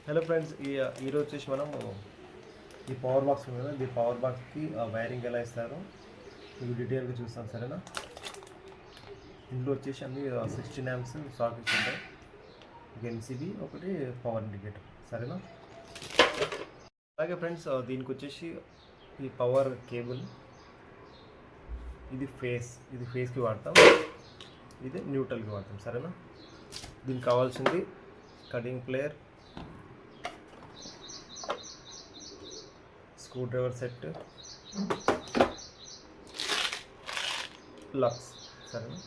Hello friends, ఈరోజు వచ్చేసి మనం ఈ పవర్ బాక్స్ ఉంది కదా, ఈ పవర్ బాక్స్కి వైరింగ్ ఎలా ఇస్తారో మీకు డీటెయిల్గా చూస్తాం. సరేనా? ఇందులో వచ్చేసి అన్ని 16 amps సాకెట్స్ ఉంటాయి. ఒక ఎంసీబీ, ఒకటి పవర్ ఇండికేటర్. సరేనా? అలాగే ఫ్రెండ్స్, దీనికి వచ్చేసి ఈ పవర్ కేబుల్, ఇది ఫేస్కి వాడతాం, ఇది న్యూట్రల్కి వాడతాం. సరేనా? దీనికి కావాల్సింది cutting plier, screwdriver set, లక్స్. సరేనా?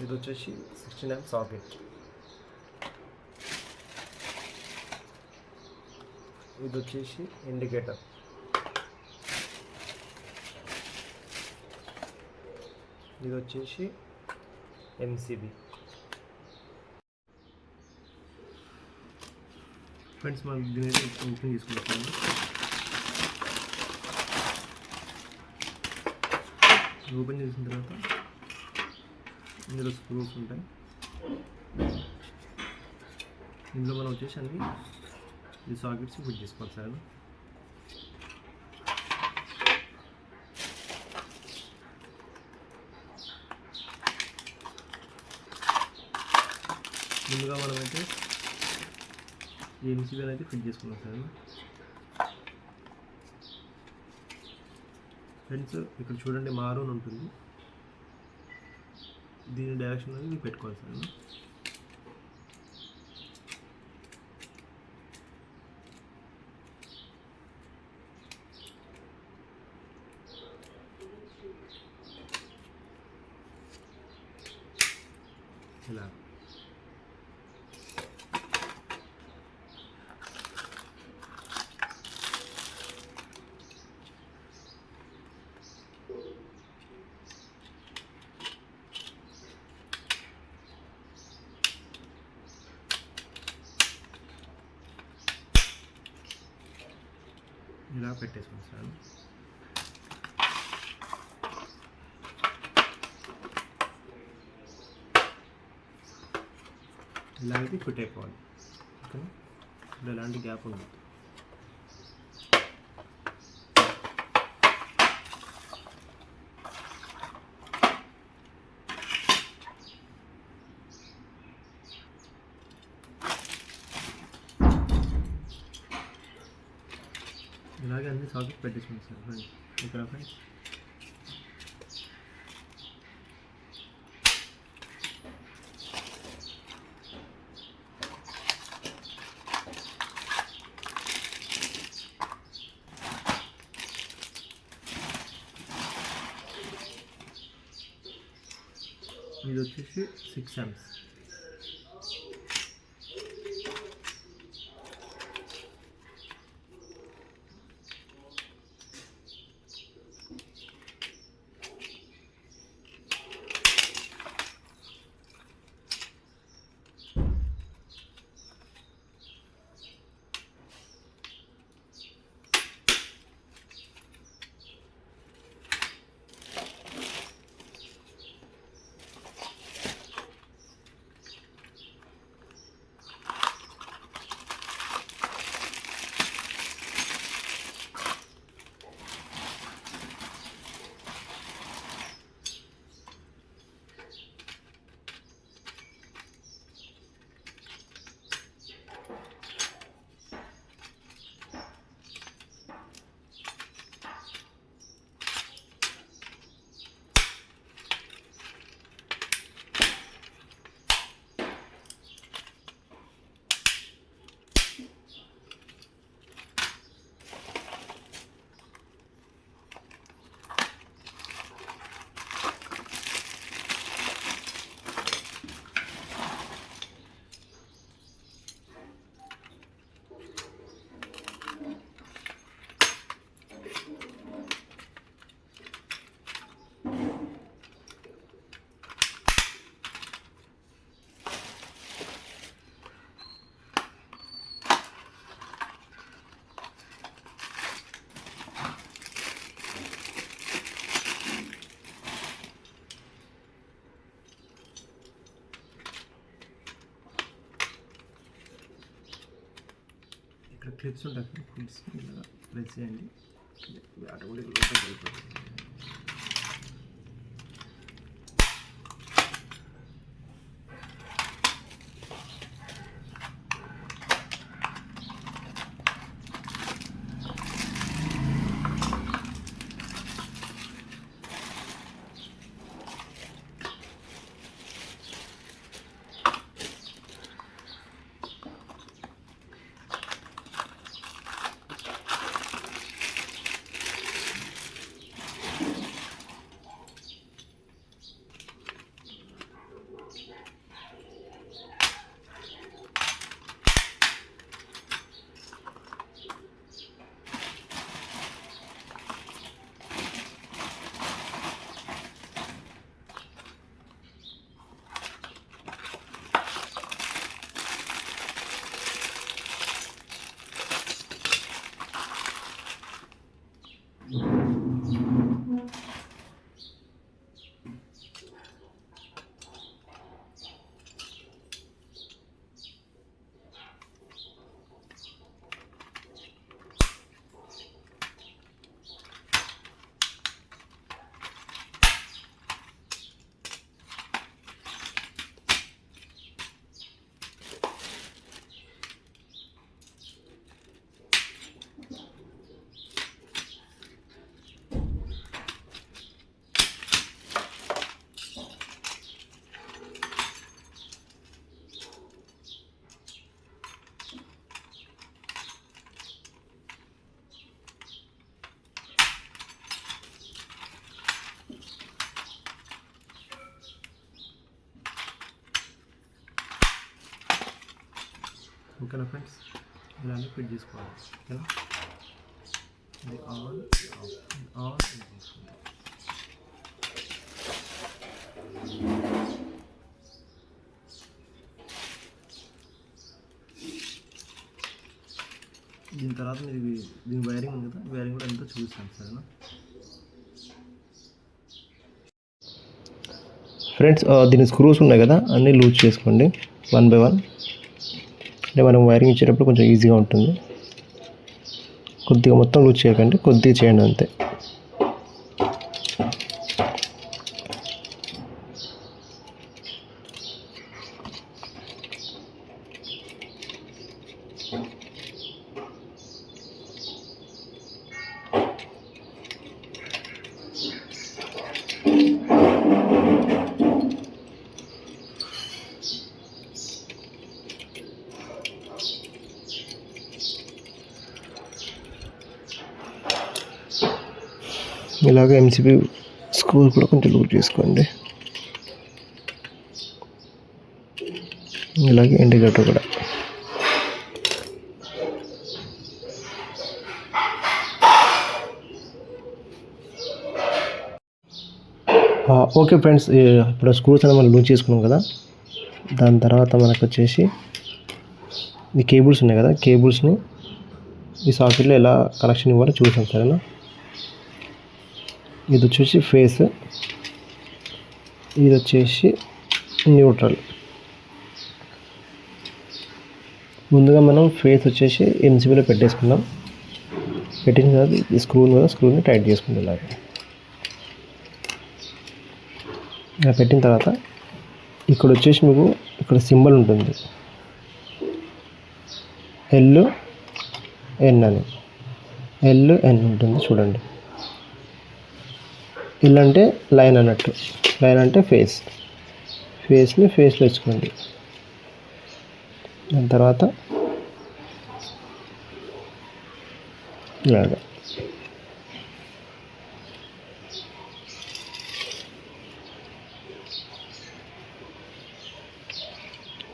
ఇది వచ్చేసి 16 amp సాకెట్. ఇది వచ్చేసి ఇండికేటర్. ఇది వచ్చేసి ఎంసీబీ. ఫ్రెండ్స్, మనం దీని ఓపెన్ తీసుకుంటాము. ఓపెన్ చేసిన తర్వాత ఇందులో స్క్రూస్ ఉంటాయి. ఇందులో మనం వచ్చేసి అన్ని ఈ సాకెట్స్ ఫిట్ చేసుకోవాలి. సరేనా? ముందుగా మనమైతే ఈ ఎంసీబీ అయితే ఫిట్ చేసుకున్నాం. సరేనా ఫ్రెండ్స్? ఇక్కడ చూడండి, మారూన్ ఉంటుంది, దీని డైరెక్షన్ అనేది మీరు పెట్టుకోవాలి. సరేనా? ఇలా ఇలా పెట్టేసుకోండి. సార్, ఇలా అయితే ఫిట్ అయిపోవాలి. ఓకేనా? ఇలా ఎలాంటి గ్యాప్ ఉండదు. ఇలాగే అన్ని సాకెట్ పెట్టేసుకోండి సార్. ఫ్రెండ్స్, ఇక్కడ ఫ్రెండ్స్ ఇది వచ్చేసి 6 amps. ఇక్కడ క్లిప్స్ ఉంటాయి, క్లిప్స్ ఇలా ప్రెస్ చేయండి, ఆటోమేటిక్ లోపలికి వెళ్ళిపోతుంది. ఓకేనా ఫ్రెండ్స్, ఇలానే ఫిట్ చేసుకోవాలి. ఓకేనా, ఇది ఆన్ ఆన్ చేసుకుంటాం. దీని తర్వాత మీరు దీని వైరింగ్ ఉంది కదా, వైరింగ్ కూడా ఎంతో చూపిస్తాను. సరేనా ఫ్రెండ్స్, దీని స్క్రూస్ ఉన్నాయి కదా, అన్నీ లూజ్ చేసుకోండి 1 by 1. అంటే మనం వైరింగ్ ఇచ్చేటప్పుడు కొంచెం ఈజీగా ఉంటుంది. కొద్దిగా మొత్తం లూజ్ చేయకండి, కొద్దిగా చేయండి అంతే. ఇలాగ ఎంసీబీ స్క్రూ కూడా కొంచెం లూజ్ చేసుకోండి. ఇలాగే ఇండికేటర్ కూడా. ఓకే ఫ్రెండ్స్, ఇప్పుడు స్క్రూస్ అనేది మనం లూజ్ చేసుకున్నాం కదా, దాని తర్వాత మనకు వచ్చేసి ఈ కేబుల్స్ ఉన్నాయి కదా, కేబుల్స్ని ఈ సాకెట్లో ఎలా కనెక్షన్ ఇవ్వాలో చూసాం. సరేనా, ఇది వచ్చేసి ఫేస్, ఇది వచ్చేసి న్యూట్రల్. ముందుగా మనం ఫేస్ వచ్చేసి ఎంసీబీలో పెట్టేసుకున్నాం. పెట్టిన తర్వాత ఈ స్క్రూని కదా, స్క్రూని టైట్ చేసుకుంటాం. ఇలా పెట్టిన తర్వాత ఇక్కడ వచ్చేసి మీకు ఇక్కడ సింబల్ ఉంటుంది, LN అని, LN ఉంటుంది చూడండి. ఎల్ అంటే లైన్ అన్నట్టు, లైన్ అంటే ఫేస్ని ఫేస్లో ఇచ్చుకోండి. దాని తర్వాత ఇలాగా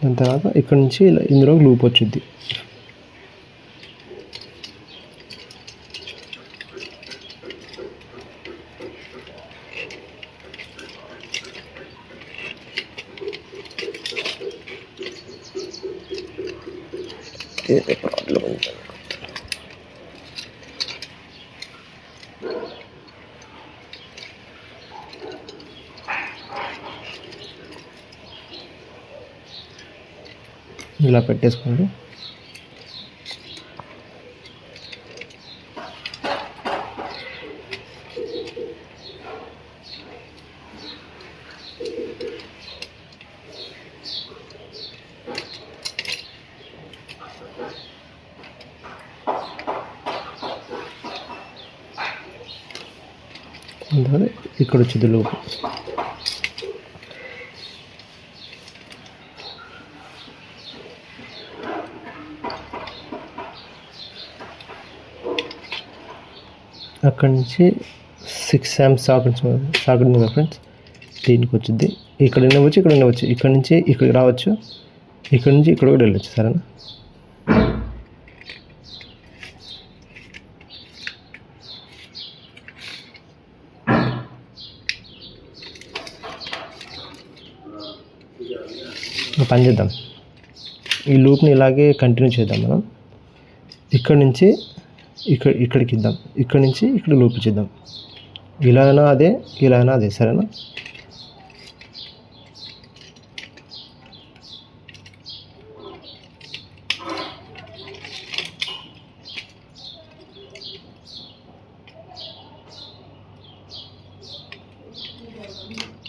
దాని తర్వాత ఇక్కడ నుంచి ఇందులో లూప్ వచ్చింది. ఏదో ప్రాబ్లం ఉంది. ఇలా పెట్టేసుకోండి. ఇక్కడ వచ్చింది లూప్. అక్కడి నుంచి 6 amps సాకెట్ ఉంది ఫ్రెండ్స్. దీనికి వచ్చింది ఇక్కడ వచ్చి ఇక్కడ ఉండవచ్చు, ఇక్కడ నుంచి ఇక్కడికి రావచ్చు, ఇక్కడ నుంచి ఇక్కడ కూడా వెళ్ళచ్చు. సరేనా? పని చేద్దాం, ఈ లూప్ని ఇలాగే కంటిన్యూ చేద్దాం. మనం ఇక్కడ నుంచి ఇక్కడికి ఇద్దాం, ఇక్కడ నుంచి ఇక్కడ లూప్ ఇచ్చేద్దాం. ఇలా అయినా అదే, ఇలా అయినా అదే. సరేనా?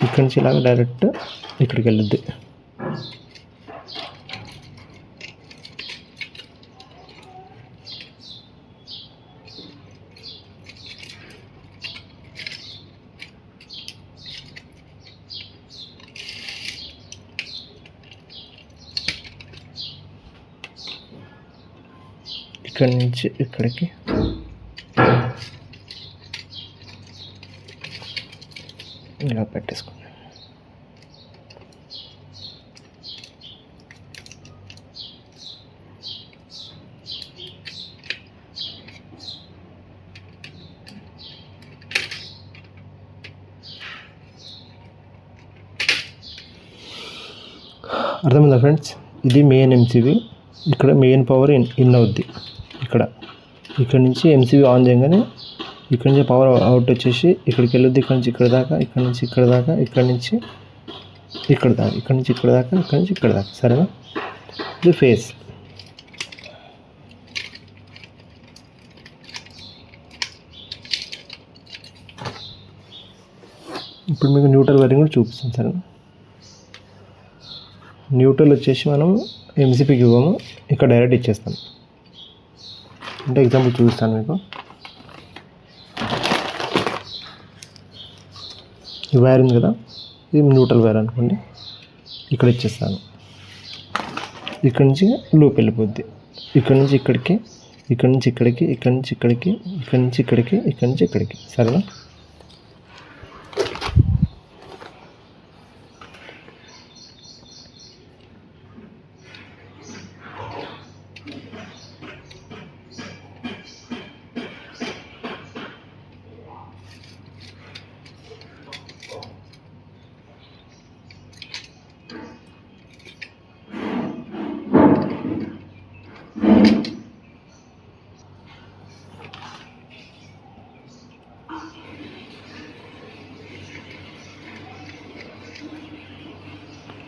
ఇక్కడి నుంచి ఇలాగ డైరెక్ట్ ఇక్కడికి వెళ్ళొద్ది. ఇక్కడి నుంచి ఇక్కడికి ఇలా పెట్టేసుకోండి. అర్థమైందా ఫ్రెండ్స్? ఇది మెయిన్ ఎంసీబీ. ఇక్కడ మెయిన్ పవర్ ఇన్ అవుద్ది. ఇక్కడ నుంచి ఎంసీబీ ఆన్ చేయగానే ఇక్కడ నుంచి పవర్ అవుట్ వచ్చేసి ఇక్కడికి వెళ్ళొద్ది. ఇక్కడ నుంచి ఇక్కడ దాకా, ఇక్కడ నుంచి ఇక్కడ దాకా, ఇక్కడ నుంచి ఇక్కడ దాకా, ఇక్కడ నుంచి ఇక్కడ దాకా, ఇక్కడ నుంచి ఇక్కడ దాకా. సరేనా? ఇది ఫేస్. ఇప్పుడు మీకు న్యూట్రల్ వైరింగ్ కూడా చూపిస్తాను. సరేనా? న్యూట్రల్ వచ్చేసి మనం ఎంసీపీకి ఇవ్వము, ఇక్కడ డైరెక్ట్ ఇచ్చేస్తాం. అంటే ఎగ్జాంపుల్ చూపిస్తాను మీకు. ఈ వైర్ ఉంది కదా, ఇది న్యూట్రల్ వైర్ అనుకోండి. ఇక్కడ ఇచ్చేస్తాను. ఇక్కడ నుంచి లూప్ వెళ్ళిపోద్ది. ఇక్కడ నుంచి ఇక్కడికి, ఇక్కడ నుంచి ఇక్కడికి, ఇక్కడ నుంచి ఇక్కడికి, ఇక్కడ నుంచి ఇక్కడికి, ఇక్కడ నుంచి ఇక్కడికి. సరేనా?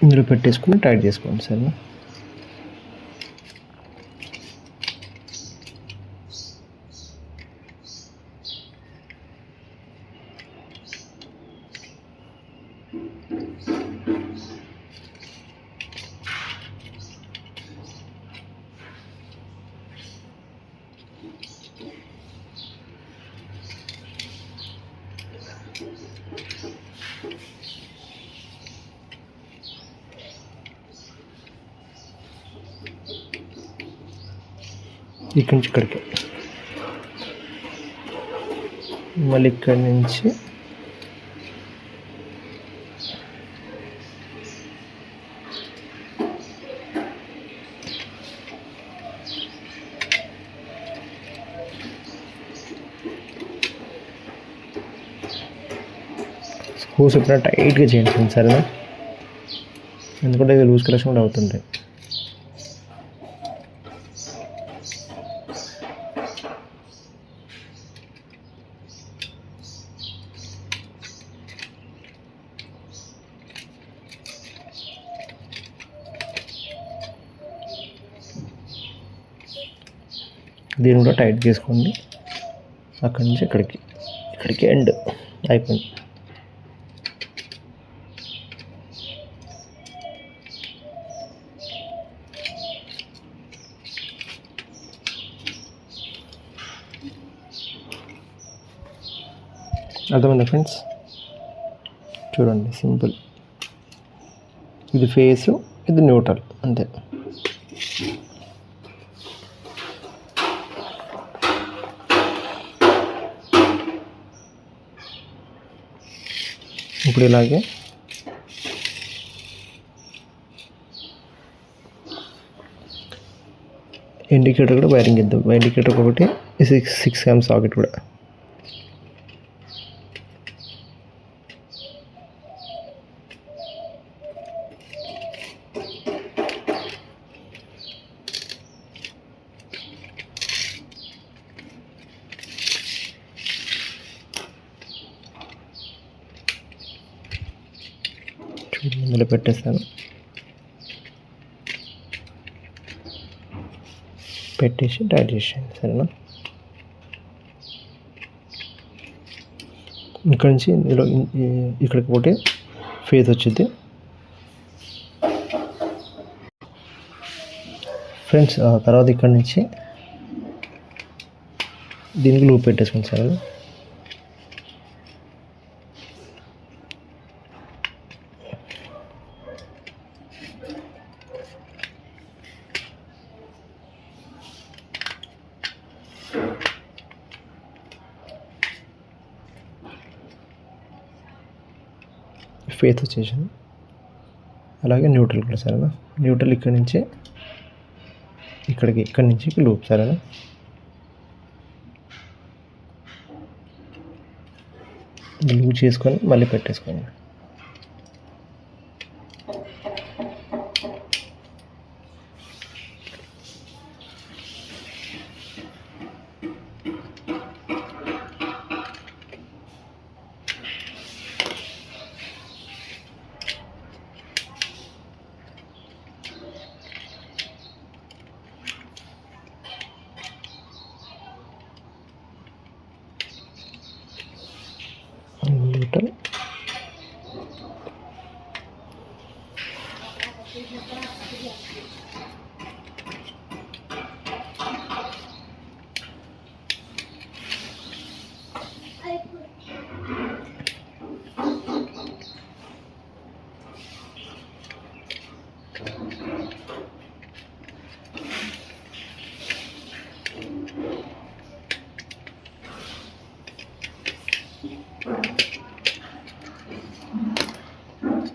ఇందులో పెట్టేసుకుని టైట్ చేసుకోండి. సరేనా? ఇక్కడి నుంచి ఇక్కడికి, మళ్ళీ ఇక్కడి నుంచి స్క్రూస్ ఎప్పుడైనా టైట్గా చేయండి. సరేనా? ఎందుకంటే ఇది లూజ్ కలెక్షన్ కూడా అవుతుంటాయి. దీన్ని కూడా టైట్ చేసుకోండి. అక్కడి నుంచి ఇక్కడికి ఎండ్ అయిపోయింది. అర్థమైందా ఫ్రెండ్స్? చూడండి, సింపుల్. ఇది ఫేసు, ఇది న్యూట్రల్, అంతే. ఇప్పుడు ఇలాగే ఇండికేటర్ కూడా వైరింగ్ ఇద్దాం. ఇండికేటర్ ఒకటి, 6 amp సాకెట్ కూడా. ఇందులో పెట్టేస్తాను. పెట్టేసి టైట్ చేసేయండి, సరేనా? ఇక్కడ నుంచి ఇందులో ఇక్కడికి పోతే ఫేస్ వచ్చింది ఫ్రెండ్స్. తర్వాత ఇక్కడ నుంచి దీనికి లూప్ పెట్టేసుకోండి, సరేనా? ఫేస్ వచ్చేసింది. అలాగే న్యూట్రల్ కూడా, సరేనా? న్యూట్రల్ ఇక్కడి నుంచి ఇక్కడి నుంచి లూప్, సరేనా? లూప్ చేసుకొని మళ్ళీ పెట్టేసుకోండి. న్యూట్రల్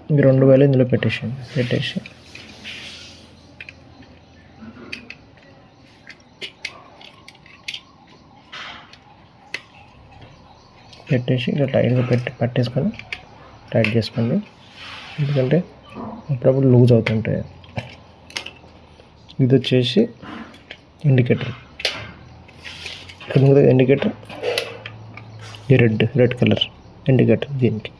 ఈ 2000 ఇందులో పెట్టేసి ఇలా టైట్గా పట్టేసుకొని టైట్ చేసుకోండి. ఎందుకంటే అప్పుడప్పుడు లూజ్ అవుతుంటాయి. ఇది వచ్చేసి ఇండికేటర్. ఇక్కడ ఉంది ఇండికేటర్, ఈ రెడ్ కలర్ ఇండికేటర్. దీనికి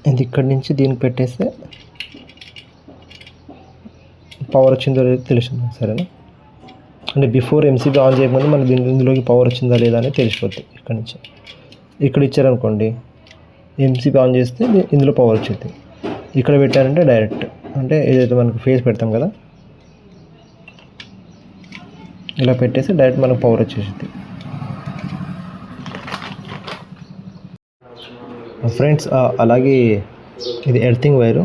ఇది ఇక్కడి నుంచి దీనికి పెట్టేస్తే పవర్ వచ్చిందో లేదో తెలుస్తుంది, సరేనా? అంటే బిఫోర్ ఎంసీబీ ఆన్ చేయకముందు మనకి ఇందులోకి పవర్ వచ్చిందా లేదా అనేది తెలిసిపోతుంది. ఇక్కడ నుంచి ఇక్కడ ఇచ్చారనుకోండి, ఎంసీబీ ఆన్ చేస్తే ఇందులో పవర్ వచ్చింది. ఇక్కడ పెట్టారంటే డైరెక్ట్, అంటే ఏదైతే మనకు ఫేస్ పెడతాం కదా, ఇలా పెట్టేసి డైరెక్ట్ మనకు పవర్ వచ్చేసింది. ఫ్రెండ్స్, అలాగే ఇది ఎర్తింగ్ వైర్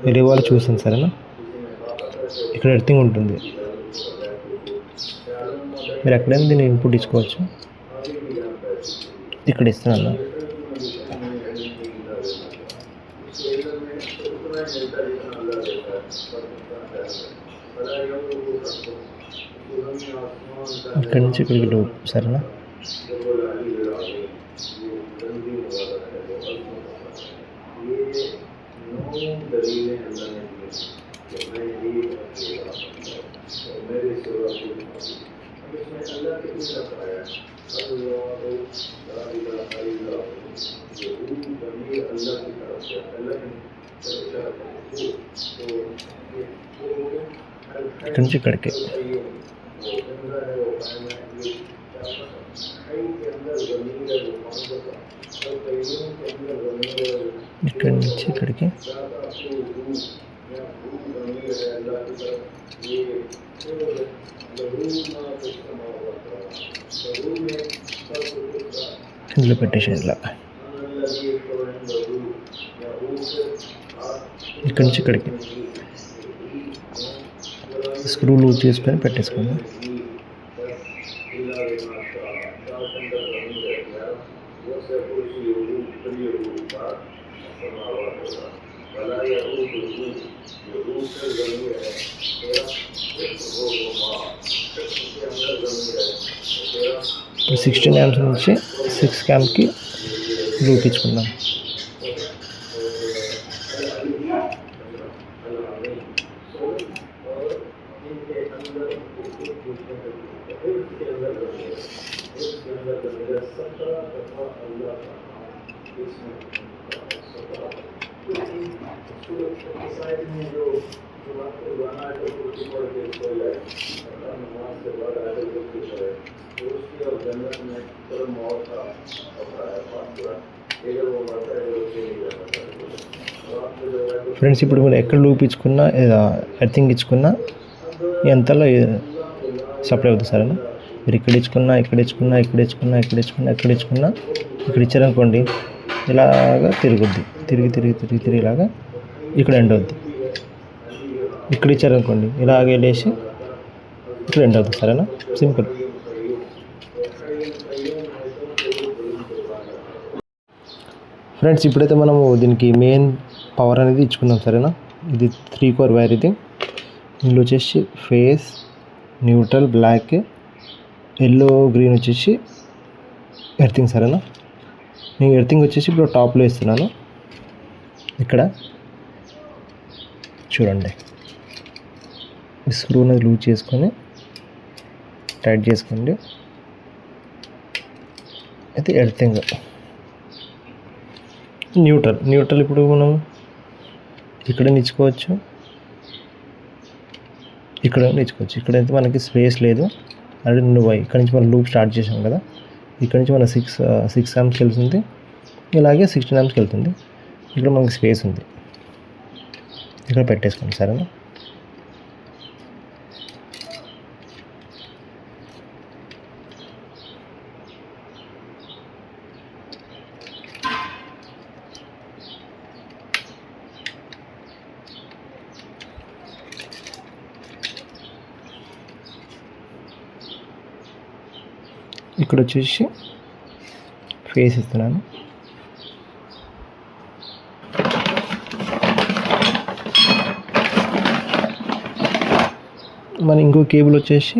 వేరే వాళ్ళు చూసాను, సరేనా? ఇక్కడ ఎర్తింగ్ ఉంటుంది, మీరు ఎక్కడైనా దీన్ని ఇన్పుట్ ఇచ్చుకోవచ్చు. ఇక్కడ ఇస్తున్నాను. ఇక్కడి నుంచి ఇక్కడికి లూప్, సరేనా? ఇక్కడి నుంచి ఇక్కడికి ఇక్కడి నుంచి ఇక్కడికి ఇందులో పెట్టేసి ఇలా ఇక్కడి నుంచి ఇక్కడికి స్క్రూ లూజ్ చేసుకొని పెట్టేసుకోండి. ఇప్పుడు 16 amps నుంచి 6 amps లూప్ ఇచ్చుకుందాం. ఫ్రెండ్స్, ఇప్పుడు మీరు ఎక్కడ లూప్ ఇచ్చుకున్నా ఎర్తింగ్ ఇచ్చుకున్నా ఎంతలో సప్లై అవుతుంది సరేనా. మీరు ఇక్కడ ఇచ్చుకున్నా ఇక్కడ ఇచ్చుకున్నా ఇక్కడ ఇచ్చుకున్నా ఇక్కడ ఇచ్చుకున్నా ఇక్కడ ఇచ్చుకున్నా ఇక్కడ ఇచ్చారనుకోండి ఇలాగా తిరుగుద్ది, తిరిగి తిరిగి తిరిగి తిరిగి ఇలాగా ఇక్కడ ఎండ్ అవుద్ది. ఇక్కడ ఇచ్చారనుకోండి ఇలాగే వెళ్ళేసి ఇక్కడ ఎండ్ అవుతుంది సరేనా. సింపుల్. ఫ్రెండ్స్, ఇప్పుడైతే మనము దీనికి మెయిన్ పవర్ అనేది ఇచ్చుకుందాం సరేనా. ఇది 3 కోర్ వైర్. ఇది ఇందులో వచ్చేసి phase, neutral, black, yellow, green వచ్చేసి ఎర్తింగ్ సరేనా. నేను ఎర్తింగ్ వచ్చేసి ఇప్పుడు టాప్లో ఇస్తున్నాను. ఇక్కడ చూడండి, ఈ స్క్రూ అనేది లూజ్ చేసుకొని టైట్ చేసుకోండి. అయితే ఎర్తింగ్. న్యూట్రల్ ఇప్పుడు మనం ఇక్కడ నిచ్చుకోవచ్చు, ఇక్కడ నిచ్చుకోవచ్చు. ఇక్కడైతే మనకి స్పేస్ లేదు, అది నువ్వు ఇక్కడ నుంచి మనం లూప్ స్టార్ట్ చేసాం కదా. ఇక్కడ నుంచి మన 6 amps వెళ్తుంది, ఇలాగే 16 amps వెళ్తుంది. ఇక్కడ మనకి స్పేస్ ఉంది, ఇక్కడ పెట్టేసుకోండి సరేనా. ఇక్కడ వచ్చేసి ఫేస్ ఇస్తున్నాను. మన ఇంకో కేబుల్ వచ్చేసి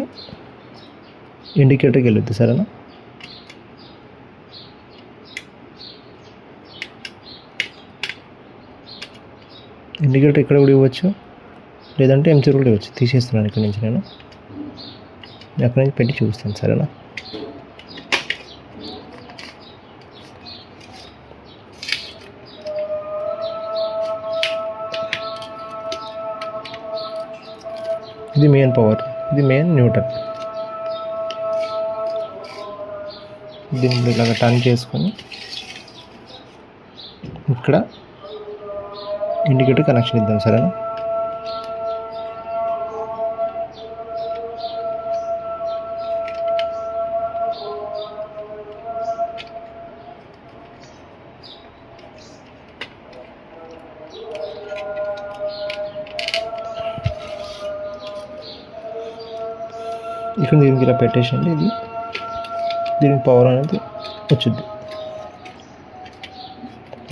ఇండికేటర్కి వెళ్ళొద్దు సరేనా. ఇండికేటర్ ఇక్కడ కూడా ఇవ్వచ్చు, లేదంటే ఎంసీ కూడా ఇవ్వచ్చు. తీసేస్తున్నాను ఇక్కడ నుంచి, నేను అక్కడ నుంచి పెట్టి చూపిస్తాను సరేనా. ఇది మెయిన్ పవర్, ఇది మెయిన్ న్యూట్రల్. దీన్ని ఇలాగ టర్న్ చేసుకొని ఇక్కడ ఇండికేటర్ కనెక్షన్ ఇద్దాం సరేనా. ఇక్కడ దీనికి ఇలా పెట్టేసండి. ఇది దీనికి పవర్ అనేది వచ్చింది.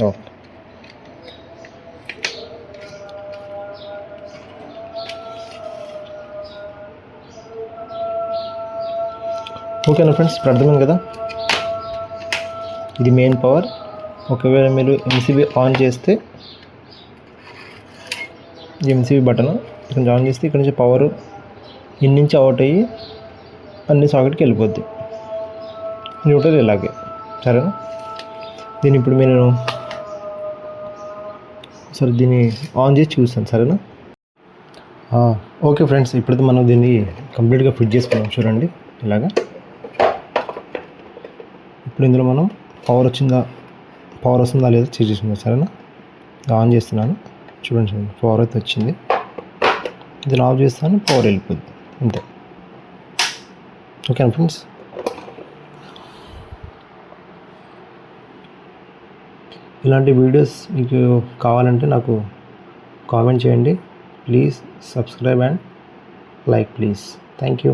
ఓకే, ఓకేనా ఫ్రెండ్స్, ఇప్పుడు అర్థమైంది కదా. ఇది మెయిన్ పవర్. ఒకవేళ మీరు ఎంసీబీ ఆన్ చేస్తే ఎంసీబీ బటన్ ఇక్కడ ఆన్ చేస్తే ఇక్కడ నుంచి పవర్ ఇన్ నుంచి అవుట్ అయ్యి అన్ని సాకెట్కి వెళ్ళిపోద్ది. న్యూట్రల్ ఇలాగే, సరేనా. దీన్ని ఇప్పుడు నేను సరే దీన్ని ఆన్ చేసి చూస్తాను, సరేనా. ఓకే ఫ్రెండ్స్, ఇప్పుడైతే మనం దీన్ని కంప్లీట్గా ఫిట్ చేసుకున్నాం చూడండి ఇలాగా. ఇప్పుడు ఇందులో మనం పవర్ వస్తుందా లేదా చెక్ చేసుకుందాం, సరేనా. ఆన్ చేస్తున్నాను, చూడండి పవర్ అయితే వచ్చింది. దీన్ని ఆఫ్ చేస్తాను, పవర్ వెళ్ళిపోద్ది, అంతే. ఓకేనా ఫ్రెండ్స్. ఇలాంటి వీడియోస్ మీకు కావాలంటే నాకు కామెంట్ చేయండి. Please subscribe and like please. Thank you.